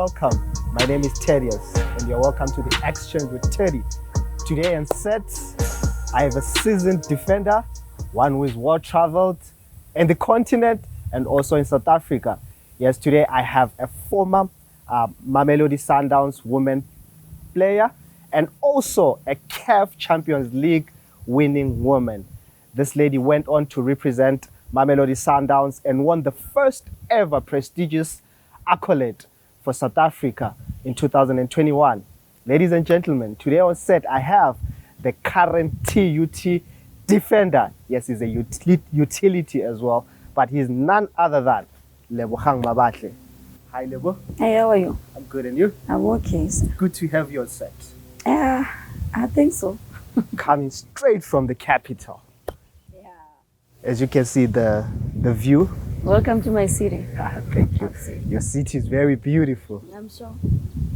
welcome. My name is Thaddeus, and you're welcome to the Exchange with Teddy. Today on set, I have a seasoned defender, one who is well-traveled in the continent and also in South Africa. Yes, today I have a former Mamelodi Sundowns women player and also a CAF Champions League winning woman. This lady went on to represent Mamelodi Sundowns and won the first ever prestigious accolade for South Africa in 2021. Ladies and gentlemen, today on set I have the current TUT defender. Yes, he's a utility as well, but he's none other than Lebogang Mabatle. Hi, Lebo. Hey, how are you? I'm good, and you? I'm okay. Good to have you on set. I think so. Coming straight from the capital. Yeah. As you can see, the view. Welcome to my city. Thank you. Your city is very beautiful. I'm sure.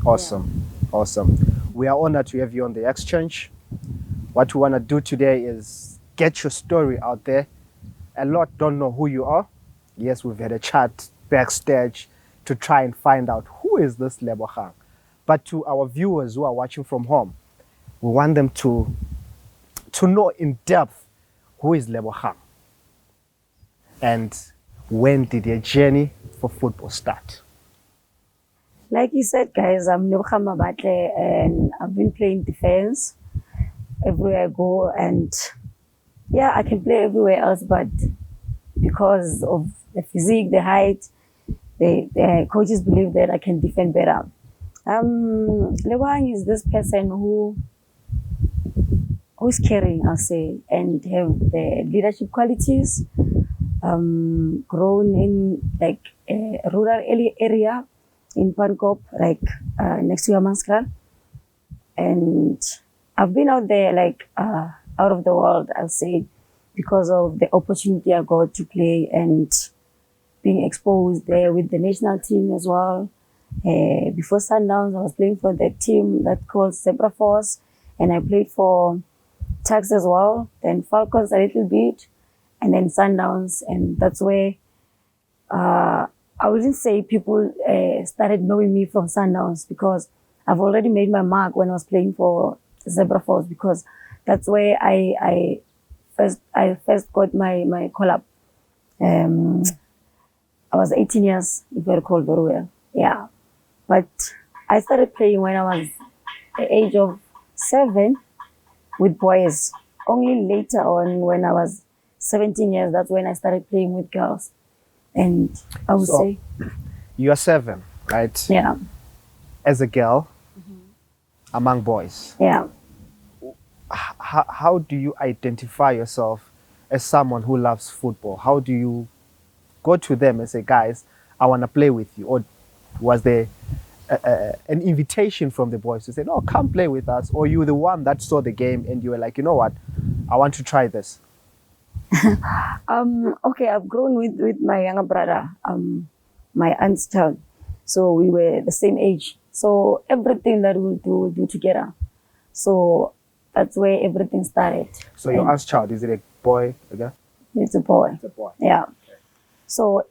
Awesome. Yeah. Awesome. We are honored to have you on the exchange. What we want to do today is get your story out there. A lot don't know who you are. Yes, we've had a chat backstage to try and find out who is this Lebogang. But to our viewers who are watching from home, we want them to know in depth who is Lebogang and when did your journey for football start? Like you said, guys, I'm Lebogang Mabatle and I've been playing defense everywhere I go, and yeah, I can play everywhere else, but because of the physique, the height, the coaches believe that I can defend better. Lebogang is this person who's caring, I'll say, and have the leadership qualities. Grown in like a rural area in Pankop, like next to Yamaskral, and I've been out there like out of the world, I'll say, because of the opportunity I got to play and being exposed there with the national team as well. Before Sundowns, I was playing for the team that called Zebra Force, and I played for Tuks as well, then Falcons a little bit, and then Sundowns, and that's where I wouldn't say people started knowing me from Sundowns, because I've already made my mark when I was playing for Zebra Force, because that's where I first got my call-up. I was 18 years, if I recall very well. Yeah. But I started playing when I was the age of 7 with boys. Only later on, when I was 17 years, that's when I started playing with girls. And I would say... You are 7, right? Yeah. As a girl, among boys. Yeah. How do you identify yourself as someone who loves football? How do you go to them and say, guys, I want to play with you? Or was there an invitation from the boys to say, no, come play with us? Or you were the one that saw the game and you were like, you know what, I want to try this? Okay, I've grown with my younger brother, my aunt's child. So we were the same age. So everything that we'll do together. So that's where everything started. So your aunt's child, is it a boy, a girl? It's a boy. It's a boy. Yeah. Okay. So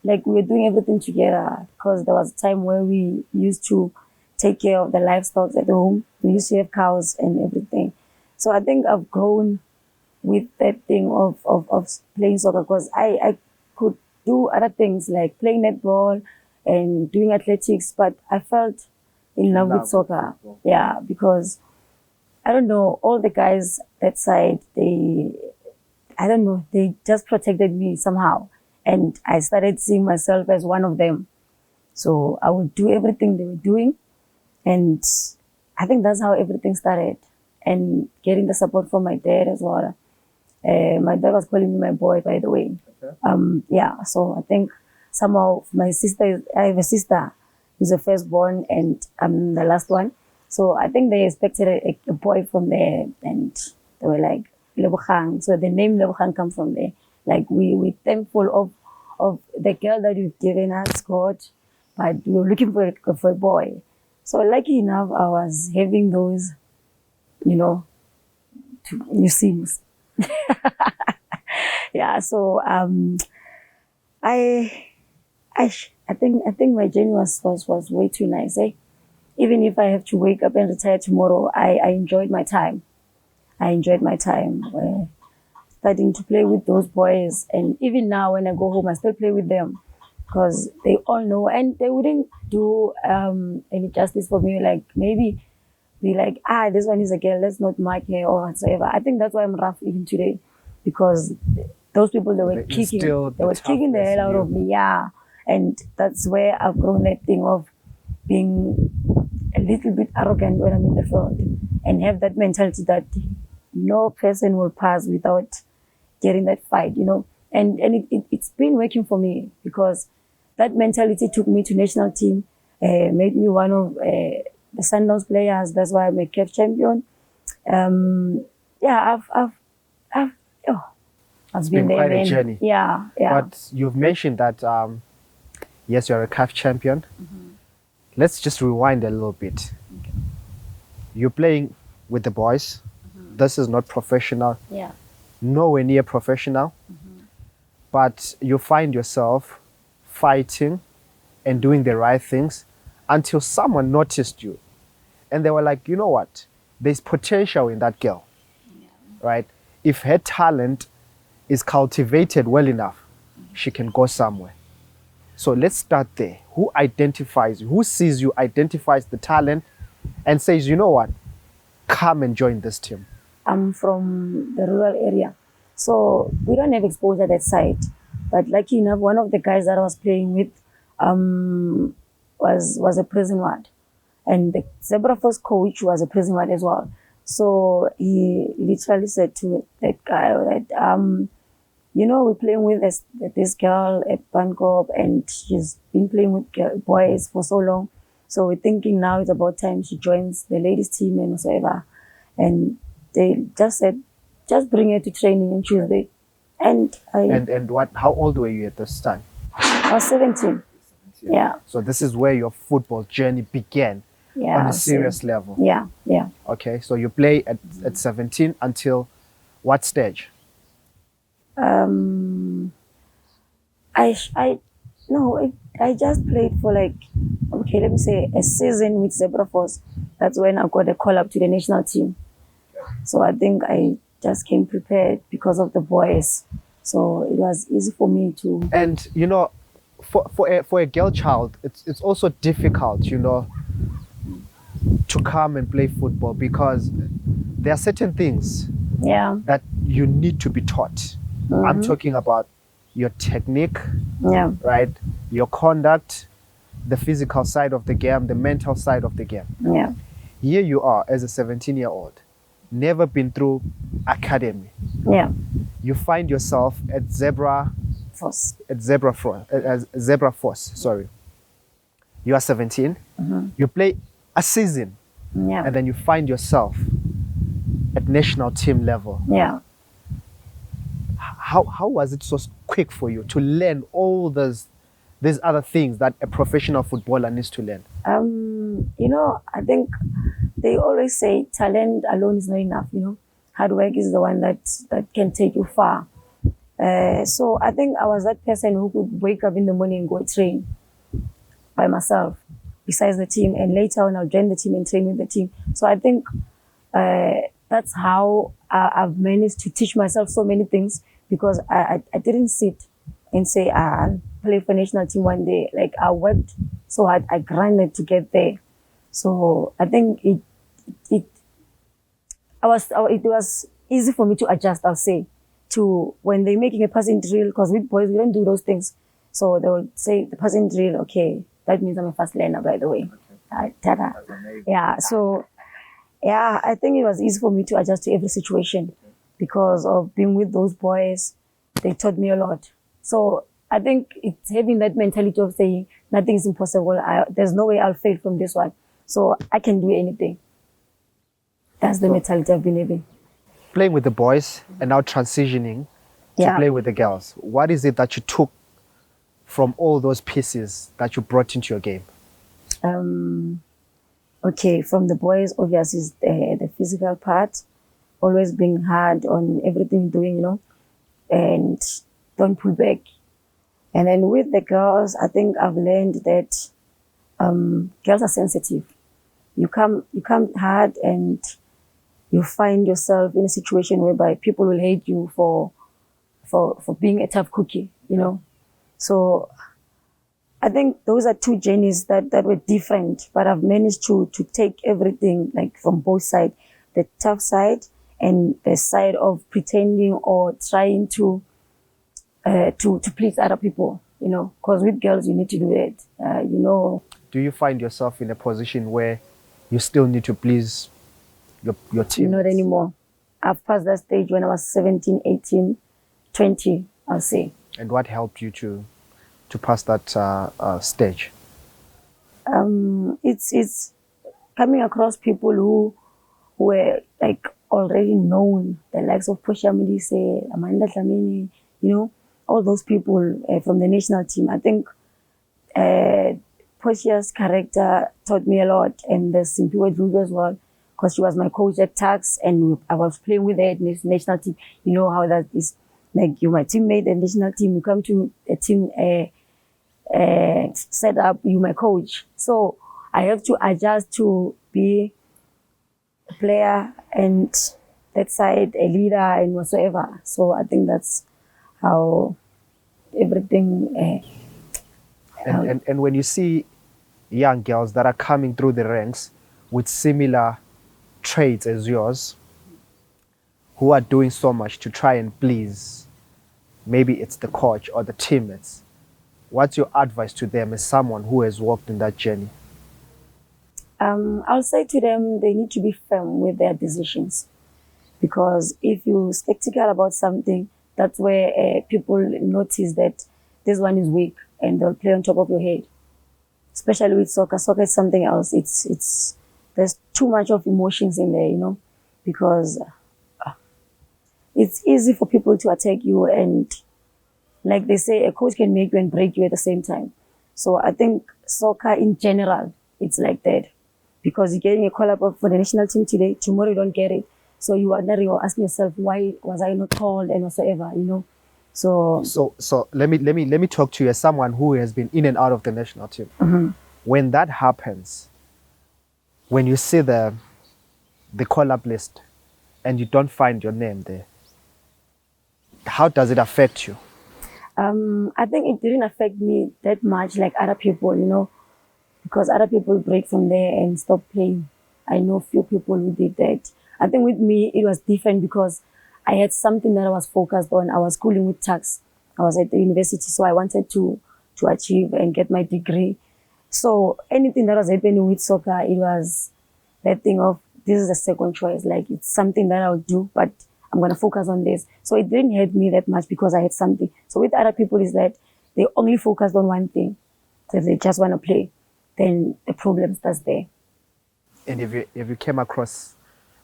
like we were doing everything together, because there was a time where we used to take care of the livestock at home. We used to have cows and everything. So I think I've grown with that thing of playing soccer, because I could do other things like playing netball and doing athletics, but I felt in love with soccer. Yeah, because I don't know, all the guys that side, they just protected me somehow. And I started seeing myself as one of them. So I would do everything they were doing. And I think that's how everything started. And getting the support from my dad as well. My dad was calling me my boy, by the way. Okay. Yeah, so I think somehow I have a sister who's the firstborn and I'm the last one. So I think they expected a boy from there, and they were like, Lebogang. So the name Lebogang comes from there. Like we're thankful of the girl that you've given us, God, but we were looking for a boy. So lucky enough, I was having those, you see. Yeah, so I I think my journey was way too nice. Eh? Even if I have to wake up and retire tomorrow, I enjoyed my time. I enjoyed my time. Starting to play with those boys, and even now when I go home, I still play with them because they all know, and they wouldn't do any justice for me. Like maybe be like, this one is a girl, let's not mark her or whatsoever. I think that's why I'm rough even today, because those people they were kicking the hell out of me, yeah. And that's where I've grown that thing of being a little bit arrogant when I'm in the field, and have that mentality that no person will pass without getting that fight, you know. And it's been working for me because that mentality took me to national team, made me one of the Sundowns players. That's why I'm a CAF champion. Yeah, I've It's been been there, quite a man. journey. Yeah. But you've mentioned that, yes, you're a CAF champion. Let's just rewind a little bit. Okay. You're playing with the boys. This is not professional, Yeah. nowhere near professional. But you find yourself fighting and doing the right things until someone noticed you. And they were like, you know what? There's potential in that girl, right? If her talent is cultivated well enough, she can go somewhere. So let's start there. Who identifies, who sees you, identifies the talent and says, you know what? Come and join this team. I'm from the rural area, so we don't have exposure that side. But lucky enough, one of the guys that I was playing with was a prison ward, and the Zebra Force coach was a prison ward as well. So he literally said to that guy that you know, we're playing with this girl at Bangkok, and she's been playing with boys for so long. So we're thinking now it's about time she joins the ladies team and whatever. And they just said, just bring her to training on Tuesday. And How old were you at this time? I was 17. Yeah. So this is where your football journey began on a serious level. Yeah. Okay, so you play at 17 until what stage? I just played for like, okay, let me say a season with Zebra Force. That's when I got a call up to the national team. So I think I just came prepared because of the boys. So it was easy for me to. And you know, for a girl child, it's also difficult, you know, to come and play football because there are certain things that you need to be taught. I'm talking about your technique, right? Your conduct, the physical side of the game, the mental side of the game. Yeah. Here you are as a 17-year-old, never been through academy. Yeah. You find yourself at Zebra Force. Sorry. You are 17. You play a season, and then you find yourself at national team level. Yeah. How was it so quick for you to learn all these other things that a professional footballer needs to learn? You know, I think they always say talent alone is not enough. You know, hard work is the one that can take you far. So I think I was that person who could wake up in the morning and go train by myself, besides the team, and later on I'll join the team and train with the team. So I think that's how I've managed to teach myself so many things, because I didn't sit and say, I'll play for national team one day. Like, I worked so hard, I grinded to get there. So I think it was easy for me to adjust, I'll say, to when they're making a passing drill, because with boys, we don't do those things. So they will say the passing drill, okay, that means I'm a fast learner, by the way. Ta-da. Yeah, so yeah, I think it was easy for me to adjust to every situation because of being with those boys. They taught me a lot. So I think it's having that mentality of saying nothing is impossible. There's no way I'll fail from this one. So I can do anything. That's the mentality I've been having. Playing with the boys and now transitioning to play with the girls. What is it that you took from all those pieces that you brought into your game? Okay, from the boys, obviously, is the physical part, always being hard on everything you're doing, you know, and don't pull back. And then with the girls, I think I've learned that girls are sensitive. You come hard and you find yourself in a situation whereby people will hate you for being a tough cookie, you know. So I think those are two journeys that were different, but I've managed to take everything like from both sides, the tough side and the side of pretending or trying to please other people, you know, because with girls you need to do it, you know. Do you find yourself in a position where you still need to please your team? Not anymore. I've passed that stage when I was 17, 18, 20, I'll say. And what helped you to pass that stage? It's coming across people who were like already known, the likes of Portia Modise, Amanda Dlamini, you know, all those people from the national team. I think Portia's character taught me a lot, and the Simpiwe Dlugo as well, because she was my coach at Tax, and I was playing with her at this national team. You know how that is. Like, you're my teammate at national team, you come to a team set up, you my coach. So I have to adjust to be a player and that side, a leader and whatsoever. So I think that's how everything... And when you see young girls that are coming through the ranks with similar traits as yours, who are doing so much to try and please, maybe it's the coach or the teammates, what's your advice to them as someone who has walked in that journey? I'll say to them, they need to be firm with their decisions, because if you skeptical about something, that's where people notice that this one is weak and they'll play on top of your head. Especially with soccer. Soccer is something else. It's there's too much of emotions in there, you know, because it's easy for people to attack you, and like they say, a coach can make you and break you at the same time. So I think soccer in general, it's like that, because you're getting a call up for the national team today, tomorrow you don't get it. So you are wondering or asking yourself, why was I not called and whatsoever, you know? So let me talk to you as someone who has been in and out of the national team. Mm-hmm. When that happens, when you see the call-up list and you don't find your name there, how does it affect you? I think it didn't affect me that much like other people, you know, because other people break from there and stop playing. I know few people who did that. I think with me, it was different because I had something that I was focused on. I was schooling with Tax. I was at the university, so I wanted to achieve and get my degree. So anything that was happening with soccer, it was that thing of, this is a second choice. Like, it's something that I'll do, but I'm going to focus on this. So it didn't hurt me that much because I had something. So with other people is that they only focused on one thing. So if they just want to play, then the problem starts there. And if you came across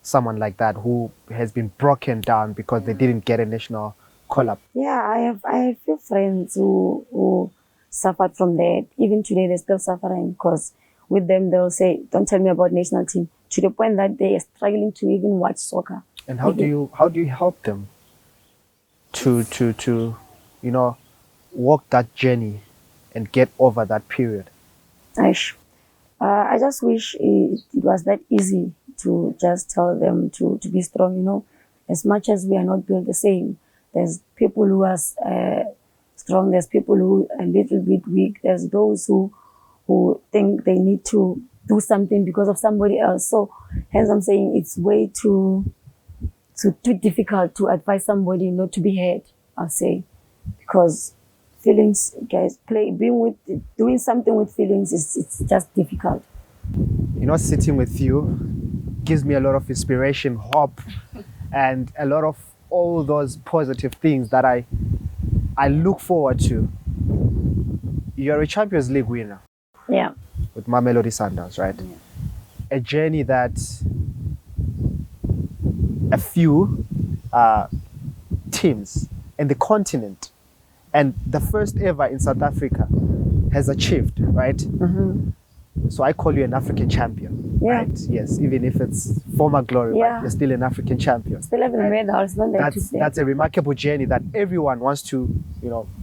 someone like that who has been broken down because they didn't get a national call-up? Yeah, I have few friends who suffered from that. Even today, they're still suffering, because with them, they'll say, don't tell me about national team, to the point that they are struggling to even watch soccer. And how do you help them to you know, walk that journey and get over that period? I just wish it was that easy to just tell them to be strong, you know. As much as we are not built the same, there's people who are strong, there's people who are a little bit weak, there's those who think they need to do something because of somebody else. So hence I'm saying it's way too difficult to advise somebody not to be hurt, I'll say, because feelings, guys, doing something with feelings it's just difficult. You know, sitting with you gives me a lot of inspiration, hope, and a lot of all those positive things that I look forward to. You're a Champions League winner. Yeah. With Mamelodi Sundowns, right? Yeah. A journey that a few teams in the continent and the first ever in South Africa has achieved, right? Mm-hmm. So I call you an African champion. Yeah. right? Yes, even if it's former glory, but Yeah. you're still an African champion. Still have the medal. It's not that That's a remarkable journey that everyone wants to,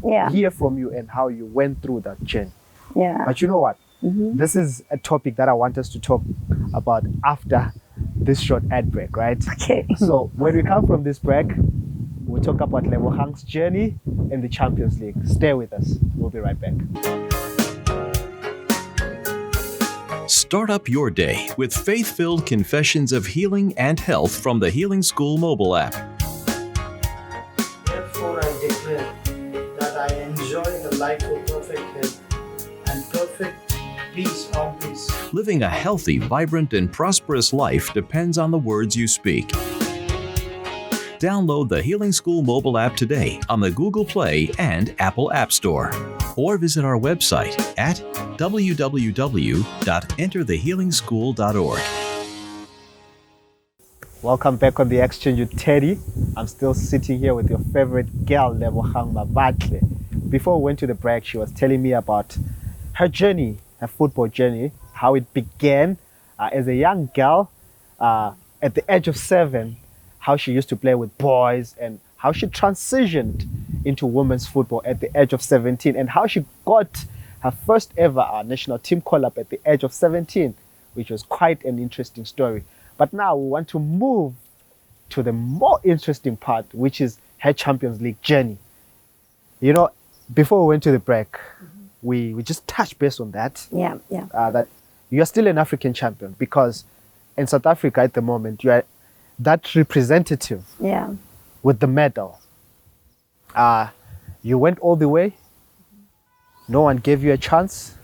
Yeah. hear from you and how you went through that journey. Yeah. But you know what? This is a topic that I want us to talk about after this short ad break, right? Okay. So when we come from this break, we'll talk about Lebogang's journey in the Champions League. Stay with us. We'll be right back. Start up your day with faith-filled confessions of healing and health from the Healing School mobile app. Therefore, I declare that I enjoy the life of perfect health and perfect peace always. Living a healthy, vibrant, and prosperous life depends on the words you speak. Download the Healing School mobile app today on the Google Play and Apple App Store. Or visit our website at www.enterthehealingschool.org. Welcome back on the Exchange with Teddy. I'm still sitting here with your favorite girl, Lebogang Mabatle. Before we went to the break, she was telling me about her journey, her football journey, how it began as a young girl at the age of 7, how she used to play with boys, and how she transitioned into women's football at the age of 17, and how she got her first ever national team call-up at the age of 17, which was quite an interesting story. But now we want to move to the more interesting part, which is her Champions League journey. Before we went to the break, we just touched base on that. Yeah. That you are still an African champion, because in South Africa at the moment, you are that representative Yeah. with the medal. You went all the way. No one gave you a chance,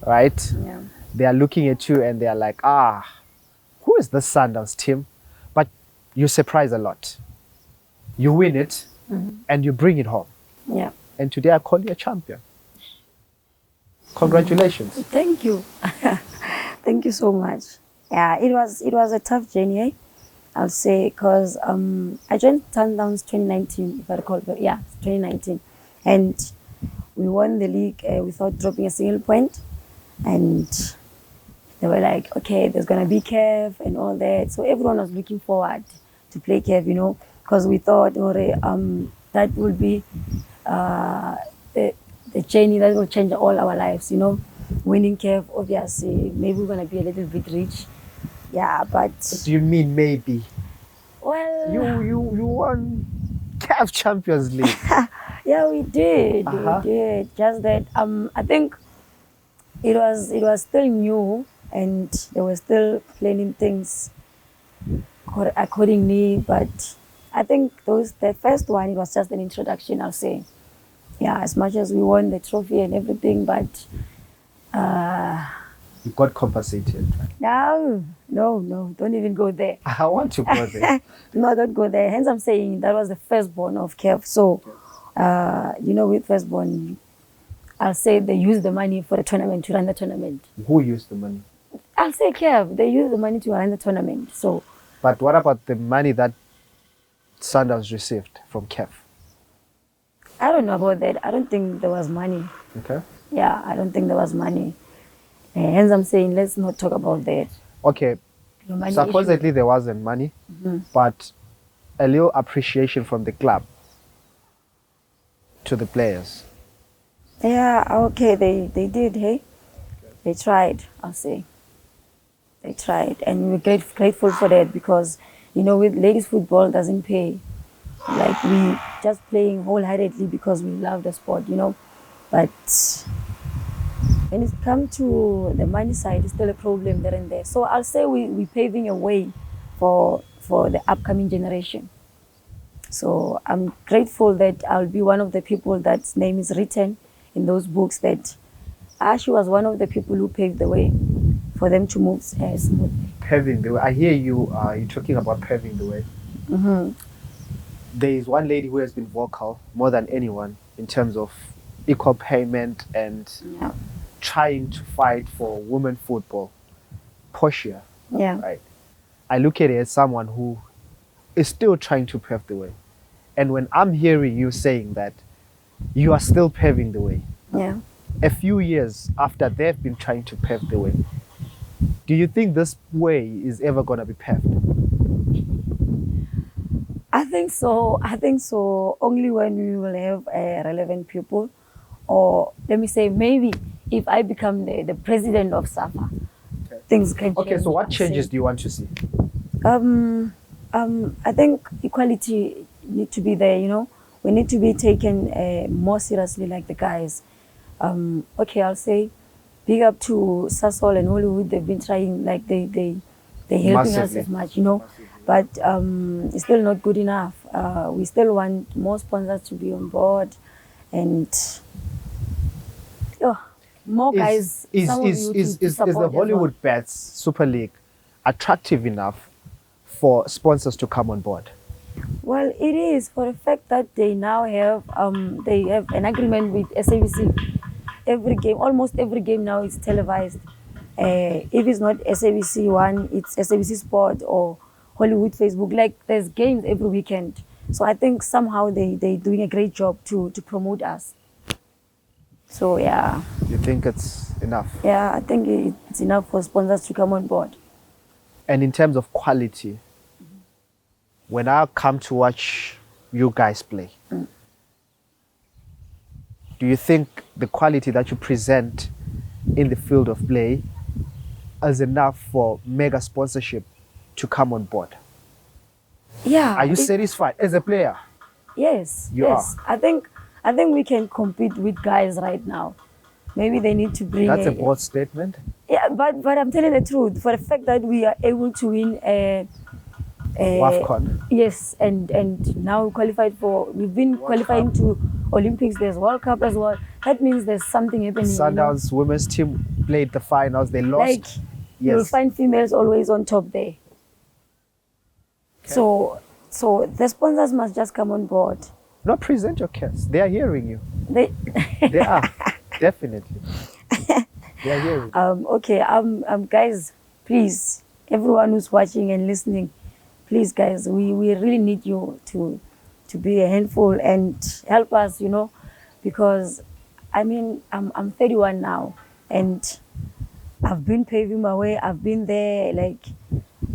right? Yeah. They are looking at you and they are like, who is this Sundowns team? But you surprise a lot. You win it and you bring it home. Yeah. And today I call you a champion. Congratulations. Thank you. Thank you so much. Yeah, it was a tough journey, I'll say, because I joined Sundowns 2019, if I recall. But yeah, 2019, and we won the league without dropping a single point. And they were like, okay, there's gonna be CAF and all that. So everyone was looking forward to play CAF, because we thought, that would be the journey that will change all our lives, winning CAF, obviously, maybe we're gonna be a little bit rich. Yeah, but What do you mean maybe? well, You won CAF Champions League. yeah, we did. Uh-huh. We did. Just that I think it was still new, and they were still planning things accordingly. But I think the first one, it was just an introduction, I'll say. Yeah, as much as we won the trophy and everything, but You got compensated. no, don't even go there. I want to go there. No, don't go there. Hence, I'm saying that was the firstborn of CAF. So, with firstborn, I'll say they use the money for the tournament, to run the tournament. Who used the money? I'll say CAF, they use the money to run the tournament. So, But what about the money that Sundowns received from CAF? I don't know about that. I don't think there was money. Okay. Yeah, I don't think there was money. Hence, I'm saying let's not talk about that. Okay. The money Supposedly there wasn't money, but a little appreciation from the club to the players. issue. Yeah, okay, they did, hey? They tried, I'll say. They tried. And we're grateful for that, because, with ladies football doesn't pay. Like, we just playing wholeheartedly because we love the sport, But when it comes to the money side, it's still a problem there and there. So I'll say we're paving a way for the upcoming generation. So I'm grateful that I'll be one of the people that's name is written in those books, that Ashi was one of the people who paved the way for them to move smoothly. Paving the way. I hear you you're talking about paving the way. There is one lady who has been vocal more than anyone in terms of equal payment and Yeah. trying to fight for women football. Portia, Yeah. right? I look at it as someone who is still trying to pave the way. And when I'm hearing you saying that you are still paving the way, Yeah. a few years after they've been trying to pave the way, Do you think this way is ever gonna be paved? I think so. I think so. Only when we will have relevant people, or let me say, maybe if I become the president of SAFA, things can change. Okay, so what I'll changes say. do you want to see? I think equality need to be there. You know, we need to be taken more seriously, like the guys. Okay, I'll say, big up to Sasol and Hollywood. They've been trying, like they helping us Massively. as much, you know. But it's still not good enough. We still want more sponsors to be on board, and more guys. Some of you Is to the support as well. Hollywood Bets Super League attractive enough for sponsors to come on board? Well, it is, for the fact that they now have an agreement with SABC. Every game, almost every game now is televised. If it's not SABC One, it's SABC Sport or Hollywood Facebook. Like, there's games every weekend. So I think somehow they're doing a great job to promote us. So yeah. You think it's enough? Yeah, I think it's enough for sponsors to come on board. And in terms of quality, when I come to watch you guys play, do you think the quality that you present in the field of play is enough for mega sponsorship to come on board? Yeah. Are you satisfied as a player? Yes. You yes. I think we can compete with guys right now. Maybe they need to bring. That's a bold statement. Yeah, but I'm telling the truth. For the fact that we are able to win WAFCON. Yes, and now we've been qualifying to Olympics. There's World Cup as well. That means there's something happening. Sundowns women's team played the finals. They lost. Like, you'll find females always on top there. Okay. So the sponsors must just come on board. Not present your case. They are hearing you. They are definitely. They are hearing. Okay. Guys, please, everyone who's watching and listening, please, guys, we really need you to be a handful and help us, you know, because I mean, I'm 31 now, and I've been paving my way. I've been there, like,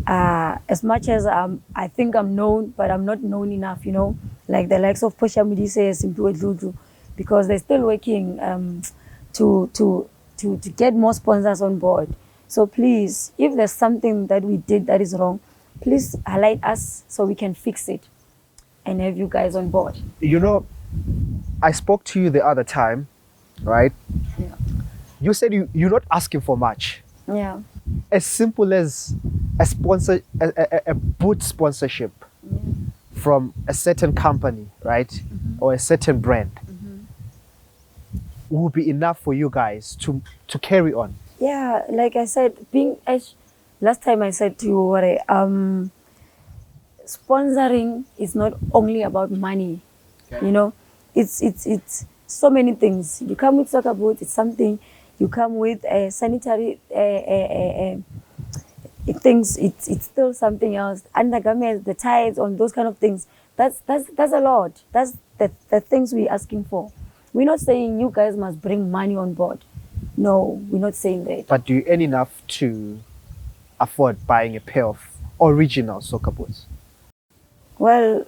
as much as I think I'm known, but I'm not known enough, you know, like the likes of Posha Midise, Simpiwe Dludlu, because they're still working to get more sponsors on board. So please, if there's something that we did that is wrong, please highlight us so we can fix it and have you guys on board. You know, I spoke to you the other time, right? Yeah. You said you're not asking for much. Yeah. As simple as a sponsor, a boot sponsorship from a certain company, right? Or a certain brand will be enough for you guys to carry on. Yeah, like I said, last time I said to you, sponsoring is not only about money. Okay. You know, it's so many things. You come with soccer boots, it's something. You come with sanitary things, it's still something else. Undergarments, the ties, on those kind of things. That's a lot. That's the things we're asking for. We're not saying you guys must bring money on board. No, we're not saying that. But do you earn enough to afford buying a pair of original soccer boots? Well,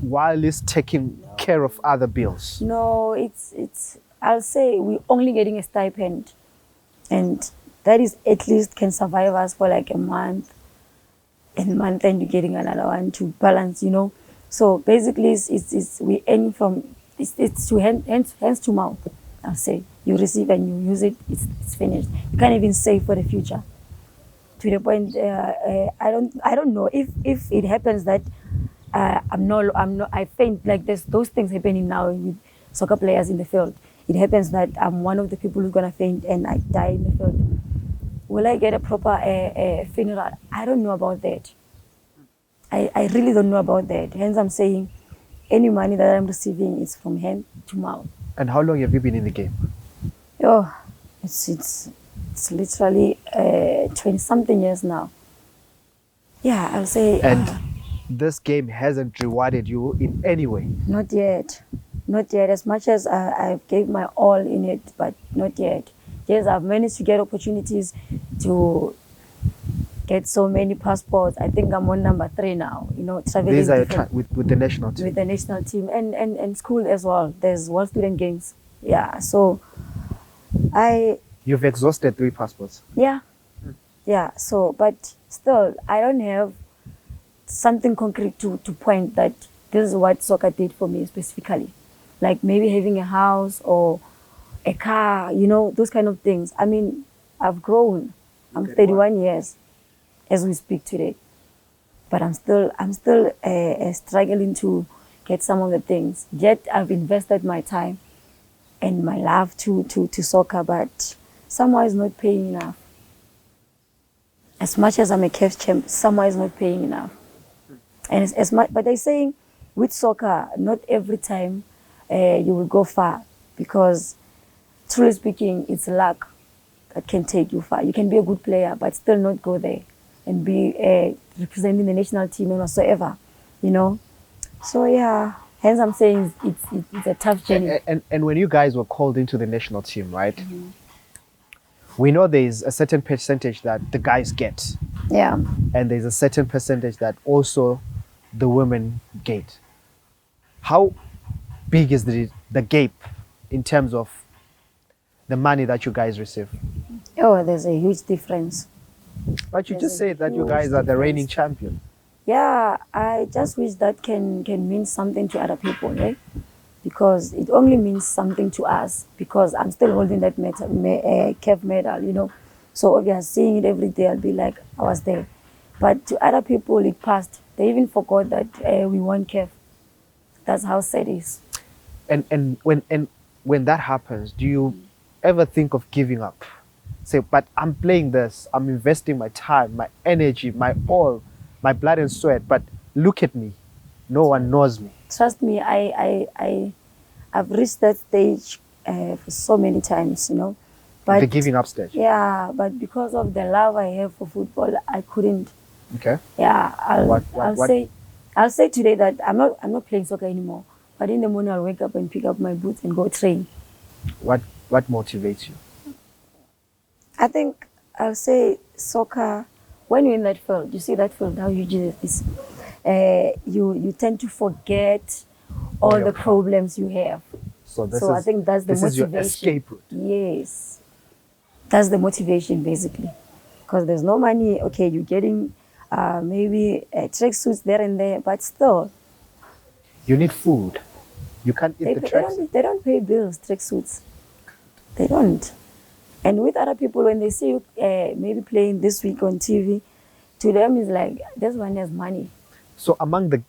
while it's taking care of other bills? No, it's. I'll say we're only getting a stipend, and that is at least can survive us for like a month, and you're getting another one to balance, you know. So basically, it's we earn from it's to hands to mouth. I'll say you receive and you use it. It's finished. You can't even save for the future. To the point, I don't know if it happens that I faint, like there's those things happening now with soccer players in the field. It happens that I'm one of the people who's gonna faint and I die in the field. Will I get a proper funeral? I don't know about that. I really don't know about that. Hence, I'm saying any money that I'm receiving is from hand to mouth. And how long have you been in the game? Oh, it's literally 20-something years now. Yeah, I'll say. And this game hasn't rewarded you in any way? Not yet. Not yet. As much as I gave my all in it, but not yet. Yes, I've managed to get opportunities to get so many passports. I think I'm on number 3 now, traveling These are your different- with the national team. with the national team and school as well. There's World Student Games. Yeah, so You've exhausted 3 passports. yeah, so, but still, I don't have something concrete to point that this is what soccer did for me specifically. Like maybe having a house or a car, those kind of things. I mean, I've grown. I'm 31 years as we speak today. But I'm still struggling to get some of the things. Yet I've invested my time and my love to soccer, but somehow it's not paying enough. As much as I'm a CAF champ, somehow it's not paying enough. And it's as much, but they're saying with soccer, not every time you will go far, because truly speaking, it's luck that can take you far. You can be a good player, but still not go there and be representing the national team and whatsoever, So yeah, hence I'm saying it's a tough journey. And when you guys were called into the national team, right? Mm-hmm. We know there's a certain percentage that the guys get. Yeah. And there's a certain percentage that also the women get. How big is the gap in terms of the money that you guys receive? Oh, there's a huge difference. But you just said that you guys are the reigning champion. Yeah, I just wish that can mean something to other people, right? Because it only means something to us, because I'm still holding that CAF medal, So if you're seeing it every day, I'll be like, I was there. But to other people, it passed. They even forgot that we won CAF. That's how sad it is. And when that happens, do you ever think of giving up? Say, but I'm playing this, I'm investing my time, my energy, my all, my blood and sweat, but look at me. No one knows me. Trust me, I've reached that stage for so many times, But the giving up stage. Yeah, but because of the love I have for football, I couldn't. Okay. Yeah, I'll say today that I'm not playing soccer anymore. But in the morning, I'll wake up and pick up my boots and go train. What motivates you? I think I'll say soccer. When you're in that field, you see that field, how huge it is. You tend to forget all the problems you have. So I think that's the motivation. Is your escape route. Yes, that's the motivation basically, because there's no money. Okay, you're getting maybe track suits there and there, but still, you need food. You can't eat the tracksuit. They don't pay bills, track suits. They don't. And with other people, when they see you maybe playing this week on TV, to them it's like, this one has money. So among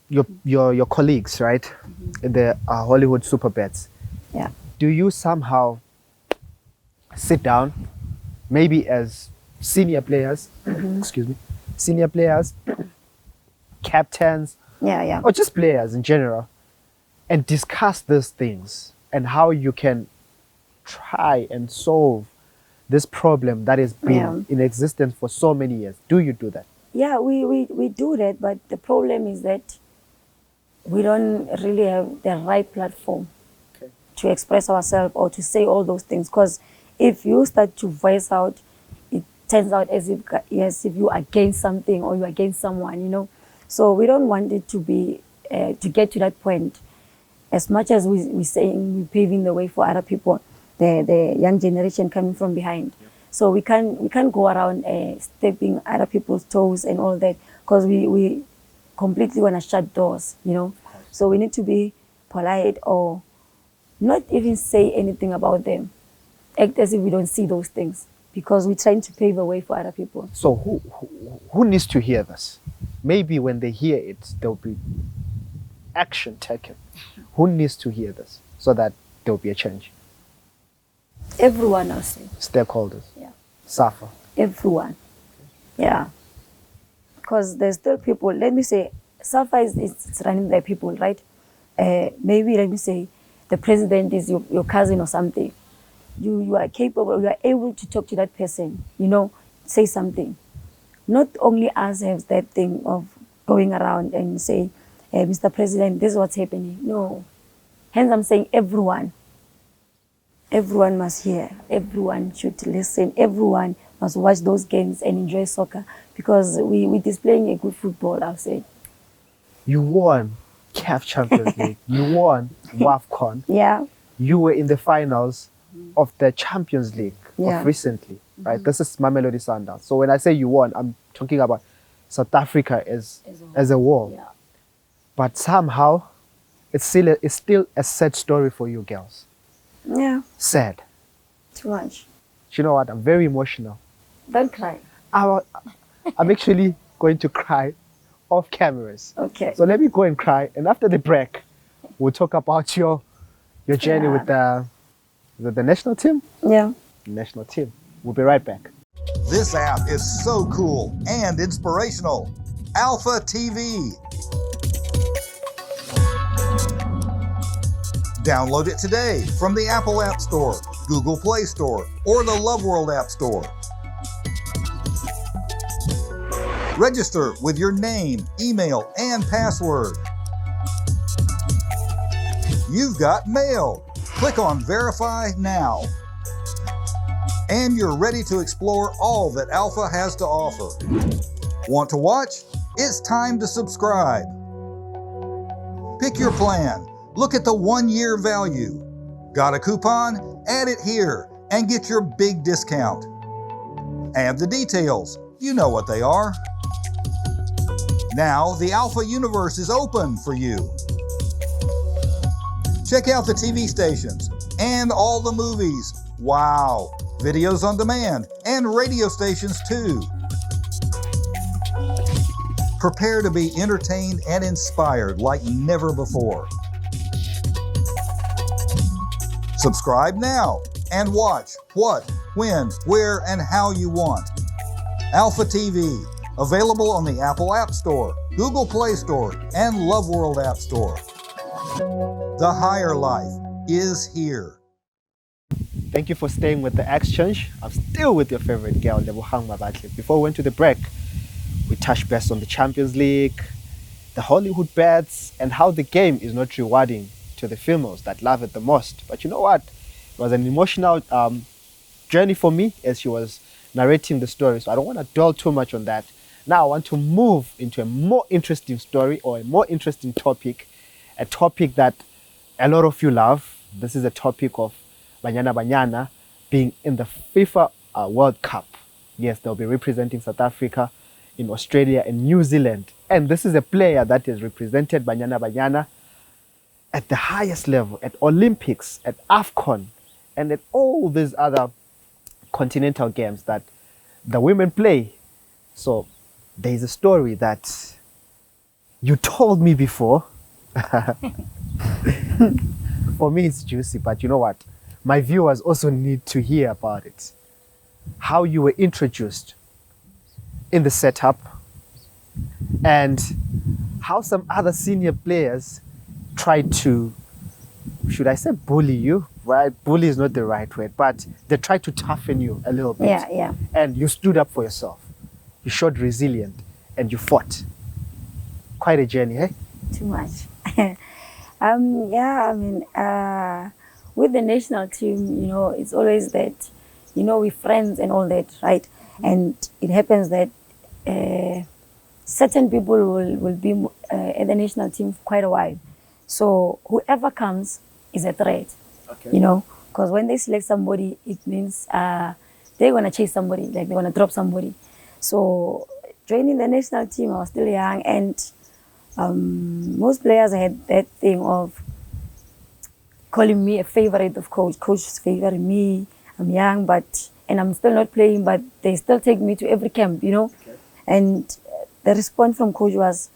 your colleagues, right, mm-hmm. the Hollywood super bets, yeah, do you somehow sit down, maybe as senior players, mm-hmm. Senior players, captains, or just players in general, and discuss these things and how you can try and solve this problem that has been in existence for so many years? Do you do that? Yeah, we do that, but the problem is that we don't really have the right platform to express ourselves or to say all those things. Because if you start to voice out, it turns out as if you're against something or you're against someone, So we don't want it to be to get to that point. As much as we're saying we're paving the way for other people, the young generation coming from behind. Yep. So we can't go around stepping other people's toes and all that, because we completely want to shut doors, So we need to be polite or not even say anything about them. Act as if we don't see those things, because we're trying to pave a way for other people. So who needs to hear this? Maybe when they hear it, there'll be action taken. Who needs to hear this so that there'll be a change? Everyone, I'll say. Stakeholders. Yeah. SAFA. Everyone. Yeah. Because there's still people, let me say, SAFA is running their people, right? Maybe, let me say, the president is your cousin or something. You are capable, you are able to talk to that person, say something. Not only us have that thing of going around and say, Mr. President, this is what's happening. No. Hence, I'm saying everyone. Everyone must hear. Everyone should listen. Everyone must watch those games and enjoy soccer because we're displaying a good football, I'll say. You won CAF Champions League. You won WAFCON. Yeah. You were in the finals of the Champions League Yeah. of recently, right? This is Mamelodi Sundowns. So when I say you won, I'm talking about South Africa as a whole. Yeah. But somehow, it's still a sad story for you girls. Yeah. Sad. Too much. You know what? I'm very emotional. Don't cry. I'm actually going to cry off cameras. Okay. So let me go and cry, and after the break, we'll talk about your journey with the national team. Yeah. National team. We'll be right back. This app is so cool and inspirational. Alpha TV. Download it today from the Apple App Store, Google Play Store, or the Love World App Store. Register with your name, email, and password. You've got mail. Click on Verify now. And you're ready to explore all that Alpha has to offer. Want to watch? It's time to subscribe. Pick your plan. Look at the 1-year value. Got a coupon? Add it here and get your big discount. Add the details. You know what they are. Now the Alpha universe is open for you. Check out the TV stations and all the movies. Wow! Videos on demand and radio stations too. Prepare to be entertained and inspired like never before. Subscribe now and watch what, when, where, and how you want. Alpha TV, available on the Apple App Store, Google Play Store, and Love World App Store. The higher life is here. Thank you for staying with the exchange. I'm still with your favorite girl, Lebogang Mabatle. Before we went to the break, we touched base on the Champions League, the Hollywood bets, and how the game is not rewarding to the females that love it the most. But you know what? It was an emotional journey for me as she was narrating the story. So I don't want to dwell too much on that. Now I want to move into a more interesting story or a more interesting topic, a topic that a lot of you love. This is a topic of Banyana Banyana being in the FIFA World Cup. Yes, they'll be representing South Africa in Australia and New Zealand. And this is a player that has represented Banyana Banyana at the highest level, at Olympics, at AFCON, and at all these other continental games that the women play. So there's a story that you told me before. For me, it's juicy, but you know what? My viewers also need to hear about it. How you were introduced in the setup and how some other senior players tried to, should I say bully you? Right? Bully is not the right word, but they tried to toughen you a little bit. Yeah, yeah. And you stood up for yourself. You showed resilient and you fought. Quite a journey, eh? Too much. With the national team, it's always that, we're friends and all that, right? And it happens that certain people will be at the national team for quite a while. So whoever comes is a threat, Okay. because when they select somebody, it means they're going to chase somebody, like they're going to drop somebody. So joining the national team, I was still young, and most players had that thing of calling me a favorite of coach. Coach is favoring me. I'm young, and I'm still not playing, but they still take me to every camp, Okay. And the response from coach was,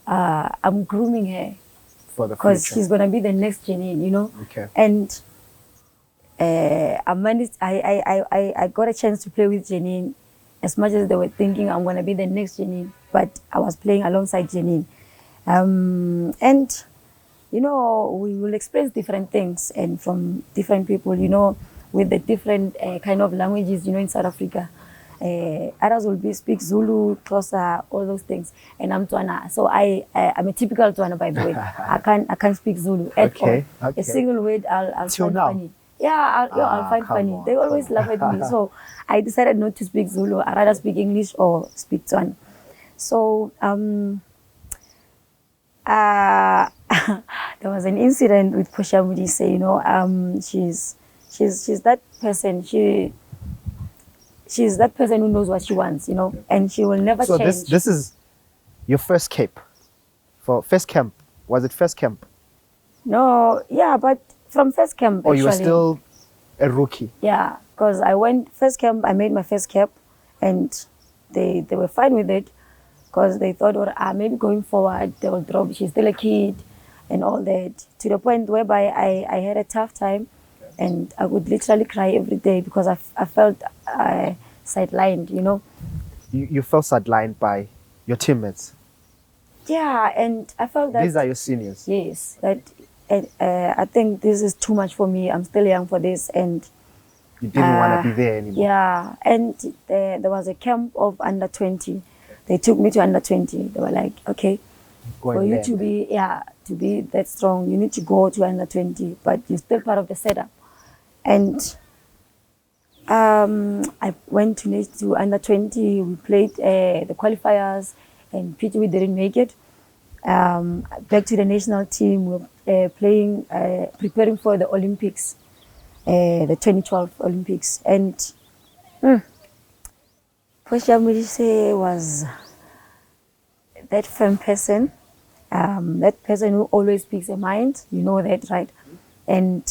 I'm grooming her For the because future. she's going to be the next Janine, Okay. And I managed, I got a chance to play with Janine as much as they were thinking I'm going to be the next Janine, but I was playing alongside Janine. And, we will experience different things and from different people, with the different kind of languages, in South Africa. Others will speak Zulu, Xhosa, all those things. And I'm Tswana. So I'm a typical Tswana, by the way. I can't speak Zulu at all. Okay. A single word I'll Till find now? funny. I'll find come funny. on, They always laugh at me. So I decided not to speak Zulu. I rather speak English or speak Tswana. So there was an incident with Pusha Mudise, you know, she's that person. She's that person who knows what she wants, you know, and she will never So change. this is your first cape for first camp. Was it first camp? No, yeah, but from first camp. Or you were actually. still a rookie? Yeah, because I went first camp. I made my first cap, and they were fine with it, because they thought, or maybe going forward they will drop. She's still a kid, and all that. To the point whereby I had a tough time, and I would literally cry every day because I felt sidelined, you know. You felt sidelined by your teammates. Yeah, and I felt that These are your seniors. yes, that I think this is too much for me. I'm still young for this, and You didn't want to be there anymore. yeah, and there was a camp of under 20. They took me to under 20. They were like, okay, Go for and you learn. to be that strong, you need to go to under 20, but you're still part of the setup. And I went to under 20. We played the qualifiers, and pity we didn't make it. Back to the national team, we were playing, preparing for the Olympics, the 2012 Olympics. And Posha Mudise was that firm person, that person who always speaks her mind. You know that, right? And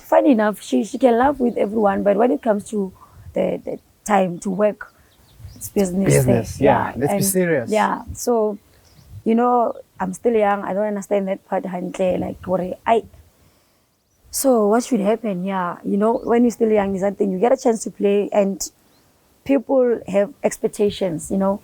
funny enough, she can laugh with everyone, but when it comes to the time to work, it's business. Business, yeah. Let's be And serious. yeah, so, you know, I'm still young. I don't understand that part. Like, so what should happen? Yeah, you know, when you're still young, is that thing. You get a chance to play, and people have expectations, you know,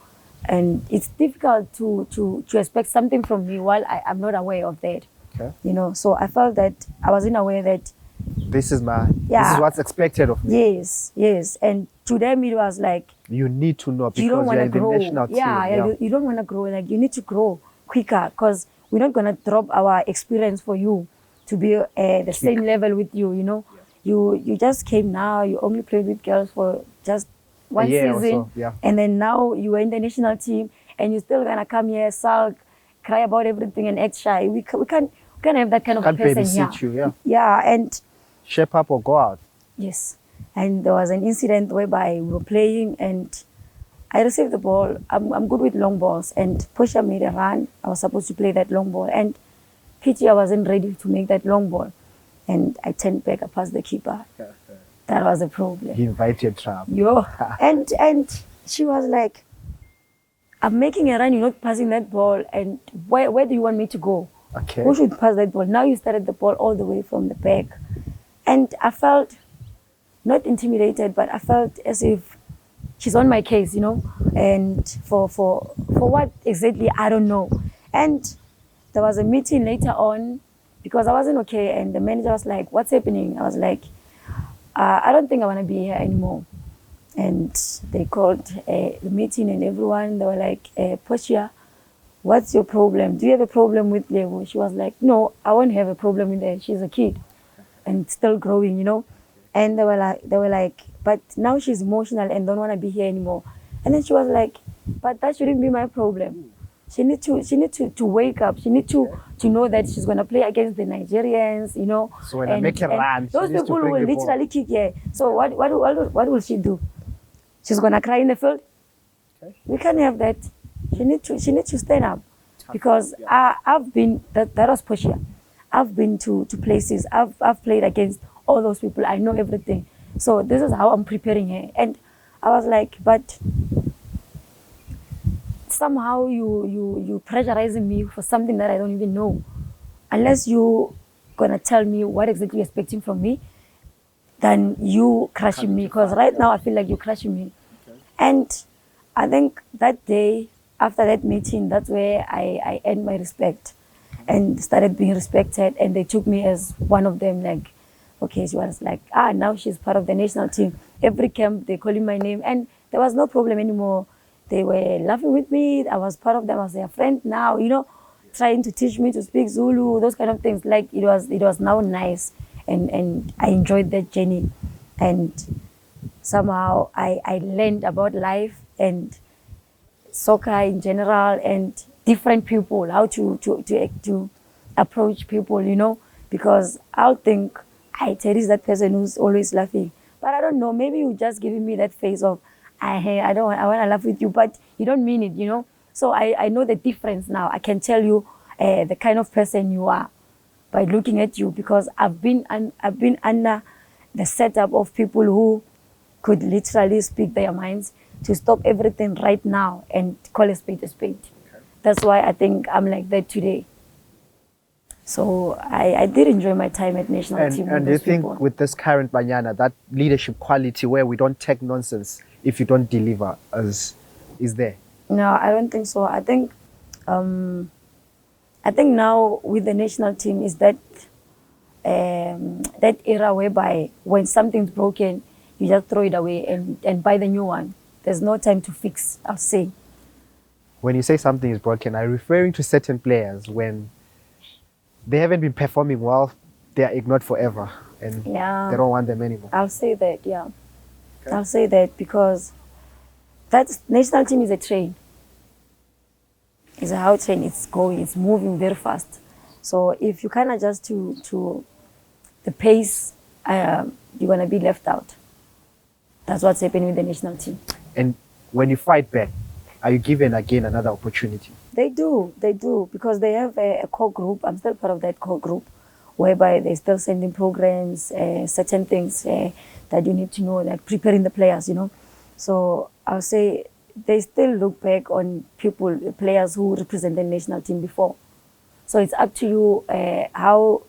and it's difficult to expect something from me while I'm not aware of that. Okay. You know, so I felt that I wasn't aware that This is Yeah. what's expected of me. yes, and to them it was like, You need to know you don't because want you're to in the grow. national team. Yeah, you don't want to grow. Like, you need to grow quicker, because we're not gonna drop our experience for you to be the same level with you. You know, you just came now. You only played with girls for just one year or season, so, yeah. and then now you are in the national team, and you're still gonna come here, sulk, cry about everything, and act shy. We can't have that kind of Can't person here. babysit you, yeah. Yeah, and Shape up or go out. yes, and there was an incident whereby we were playing, and I received the ball. I'm good with long balls, and Pusha made a run. I was supposed to play that long ball, and pity I wasn't ready to make that long ball, and I turned back. I passed the keeper. That was a problem. He invited trouble. Yo, and she was like, "I'm making a run. You're not passing that ball, and where do you want me to go? Okay. Who should pass that ball? Now you started the ball all the way from the back." And I felt not intimidated, but I felt as if she's on my case, you know, and for what exactly, I don't know. And there was a meeting later on, because I wasn't okay, and the manager was like, "What's happening?" I was like, "I don't think I want to be here anymore." And they called the meeting, and everyone, they were like, "Portia, what's your problem? Do you have a problem with Lebo?" She was like, "No, I won't have a problem with her. She's a kid and still growing, you know." And they were like, "But now she's emotional and don't want to be here anymore." And then she was like, "But that shouldn't be my problem. She need to wake up. She need to know that she's gonna play against the Nigerians, you know." So when I make a run, she those needs to people bring will the ball. literally kick her. So what will she do? She's gonna cry in the field? Okay. We can't have that. She need to stand up, because I've been that was Portia. I've been to places. I've played against all those people. I know everything. So this is how I'm preparing her. And I was like, but somehow you pressurizing me for something that I don't even know. Unless you gonna tell me what exactly you're expecting from me, then you crushing me. Because right now I feel like you're crushing me. Okay. And I think that day, after that meeting, that's where I earned my respect and started being respected, and they took me as one of them. Like, okay, she was like, now she's part of the national team. Every camp they calling my name, and there was no problem anymore. They were laughing with me. I was part of them. I was their friend now, you know, trying to teach me to speak Zulu, those kind of things. Like, it was now nice. and I enjoyed that journey, and somehow I learned about life and soccer in general and different people, how to approach people, you know, because I'll think, Terry is that person who's always laughing. But I don't know, maybe you're just giving me that face of, I don't want, I want to laugh with you, but you don't mean it, you know. So I know the difference now. I can tell you the kind of person you are by looking at you, because I've been under the setup of people who could literally speak their minds to stop everything right now and call a spade a spade. Okay. That's why I think I'm like that today. So I did enjoy my time at national team. And do you think with this current Banyana, that leadership quality where we don't take nonsense if you don't deliver is there? No, I don't think so. I think now with the national team is that that era whereby when something's broken, you just throw it away and buy the new one. There's no time to fix, I'll say. When you say something is broken, are you referring to certain players when they haven't been performing well, they are ignored forever and they don't want them anymore? I'll say that, yeah. Okay. I'll say that because that national team is a train. It's a how train, it's going, it's moving very fast. So if you can't adjust to the pace, you're going to be left out. That's what's happening with the national team. And when you fight back, are you given again another opportunity? They do, because they have a core group. I'm still part of that core group, whereby they're still sending programs, certain things that you need to know, like preparing the players, you know. So I'll say they still look back on players who represented the national team before. So it's up to you how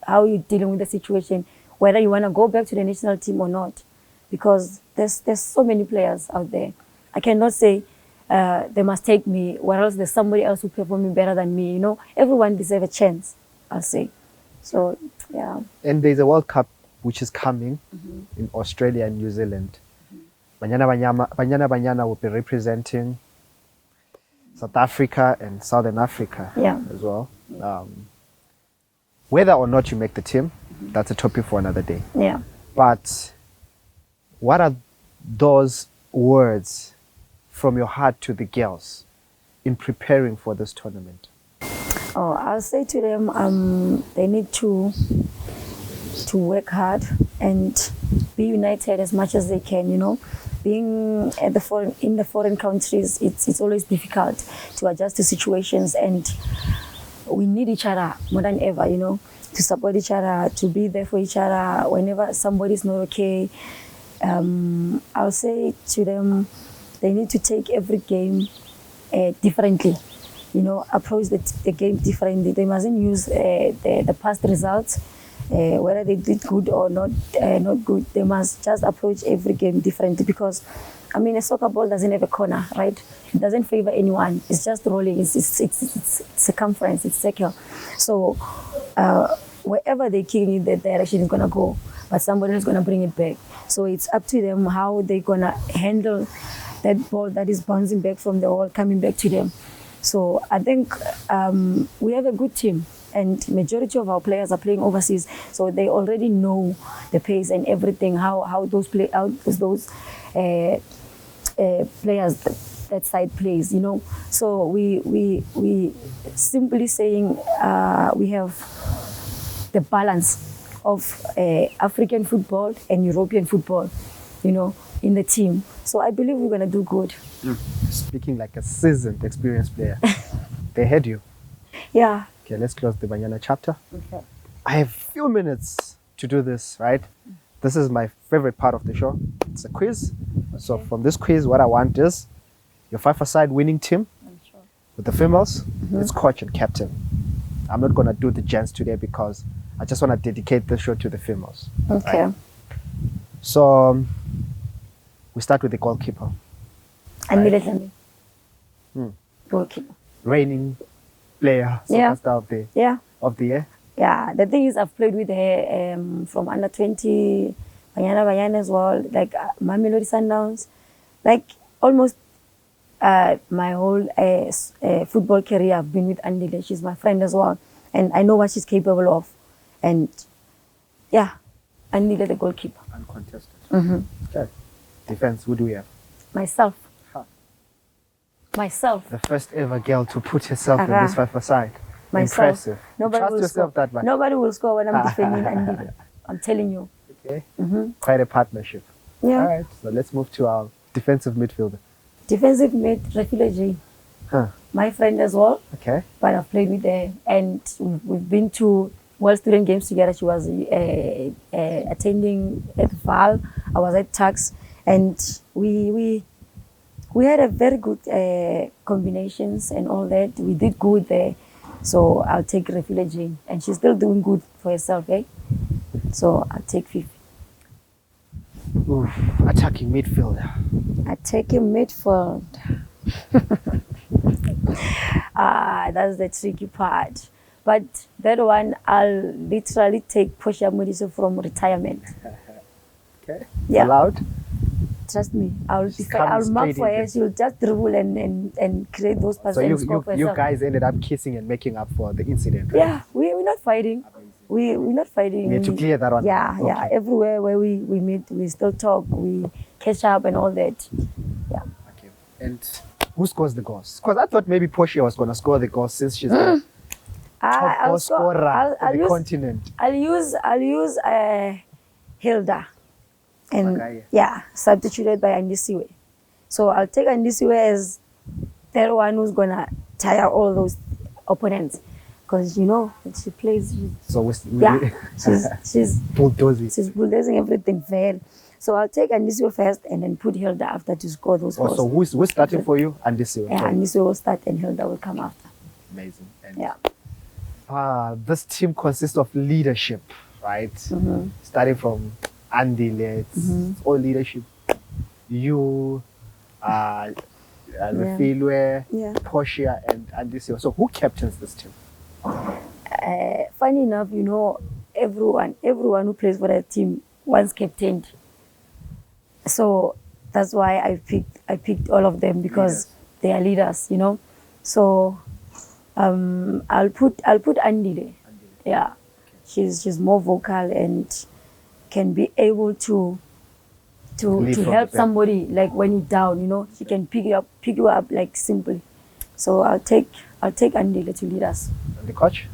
you're dealing with the situation, whether you want to go back to the national team or not, because there's so many players out there. I cannot say they must take me, or else there's somebody else who performing better than me. You know, everyone deserves a chance, I'll say. So yeah. And there's a World Cup which is coming in Australia and New Zealand. Banyana will be representing South Africa and Southern Africa as well. Whether or not you make the team, that's a topic for another day. Yeah. But what are those words from your heart to the girls in preparing for this tournament? Oh, I'll say to them, they need to work hard and be united as much as they can, you know. Being in the foreign countries, it's always difficult to adjust to situations, and we need each other more than ever, you know, to support each other, to be there for each other whenever somebody's not okay. I'll say to them, they need to take every game differently, you know, approach the game differently. They mustn't use the past results, whether they did good or not good. They must just approach every game differently, because, I mean, a soccer ball doesn't have a corner, right? It doesn't favor anyone. It's just rolling. It's circumference. It's circle. So wherever they kick in, the direction is gonna go, but somebody is gonna bring it back. So it's up to them how they're gonna handle that ball that is bouncing back from the wall, coming back to them. So I think we have a good team, and majority of our players are playing overseas, so they already know the pace and everything, how those players that side plays, you know. So we simply saying we have the balance of African football and European football, you know, in the team. So I believe we're gonna do good. Speaking like a seasoned, experienced player, they had you. Yeah. Okay, let's close the Banyana chapter. Okay. I have few minutes to do this, right? This is my favorite part of the show. It's a quiz. Okay. So from this quiz, what I want is your five-a-side winning team. Sure. With the females, it's coach and captain. I'm not gonna do the gents today because I just want to dedicate the show to the females. Okay. Right? So we start with the goalkeeper. Immediately. Goalkeeper. Reigning player, superstar of the year. Yeah, the thing is, I've played with her from under 20, Banyana as well, like Mamelodi Sundowns, like almost my whole football career. I've been with Andile. She's my friend as well, and I know what she's capable of. And Yeah, I needed the goalkeeper. Uncontested. Mm-hmm. Okay. Defense, who do we have? Myself. Huh. Myself. The first ever girl to put herself in this five-a-side. Myself. Impressive. Nobody Trust will yourself score. that much. Nobody will score when I'm defending Andy. I'm telling you. Okay. Mm-hmm. Quite a partnership. Yeah. All right. So let's move to our defensive midfielder. Defensive mid, Refugee. Huh. My friend as well, Okay. but I've played with her, and we've been to World Student Games together. She was attending at Val. I was at Tax, and we had a very good combinations and all that. We did good there, so I'll take Refugee, and she's still doing good for herself, eh? So I'll take Fifi. Oof. Attacking midfielder. Attacking midfield. That's the tricky part. But that one, I'll literally take Portia Modiso from retirement. Okay. Yeah. Allowed? Trust me, I'll comes mark straight for her. in. She'll just dribble and create those passes So and score for you herself. guys ended up kissing and making up for the incident, right? Yeah, we're not fighting. We're not fighting. We had to clear that one. Yeah, yeah. Okay. Everywhere where we meet, we still talk, we catch up and all that. Yeah. Okay. And who scores the goals? Because I thought maybe Portia was going to score the goals since she's the top goal scorer on the continent. I'll use Hilda, and Okay. yeah, substituted by Andisiwe. So I'll take Andisiwe as the one who's gonna tire all those opponents, because you know she plays. So Yeah, she's bulldozing. she's bulldozing everything fair. So I'll take Andisiwe first and then put Hilda after to score those goals. So who's starting for you? And this year. Yeah, Andisiwe will start and Hilda will come after. Amazing. And Yeah. this team consists of leadership, right? Mm-hmm. Starting from Andile, it's all leadership. You, Refilwe, Yeah. Portia, and this year. So who captains this team? Funny enough, you know, everyone who plays for that team once captained. So that's why I picked all of them, because they are leaders, you know. So I'll put Andy there. Yeah, she's more vocal and can be able to help somebody, like when you're down, you know. She can pick you up like simply. So I'll take Andy to lead us. And the coach?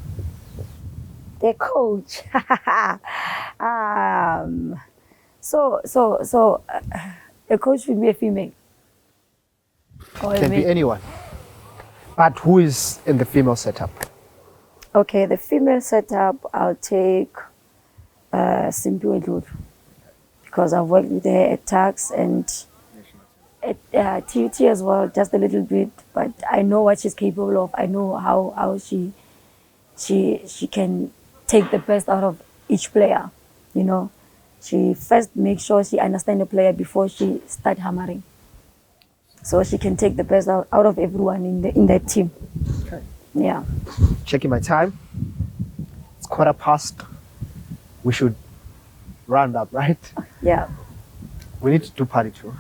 The coach. The coach should be a female. Or a Can be male. anyone. But who is in the female setup? Okay, the female setup, I'll take Simpiwe Dludlu, because I've worked with her at Tax and at TUT as well, just a little bit. But I know what she's capable of. I know how she can take the best out of each player. You know, she first makes sure she understands the player before she start hammering. So she can take the best out of everyone in that team. Okay. Yeah. Checking my time. It's 1:15. We should round up, right? Yeah. We need to do party too.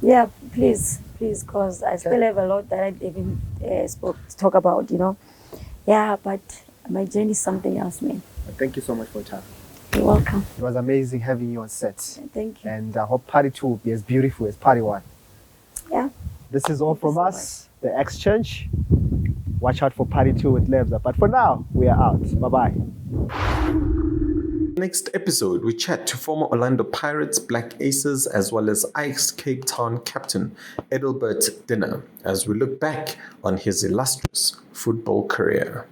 Yeah, please, because I still have a lot that I didn't talk about, you know. Yeah, but my journey is something else, man. Thank you so much for your time. You're welcome. It was amazing having you on set. Thank you. And I hope party 2 will be as beautiful as party 1. Yeah. This is all Thank you from so us, the exchange. Watch out for party 2 with Lebza. But for now, we are out. Bye-bye. Next episode, we chat to former Orlando Pirates, Black Aces, as well as Ajax Cape Town captain Edelbert Dinner, as we look back on his illustrious football career.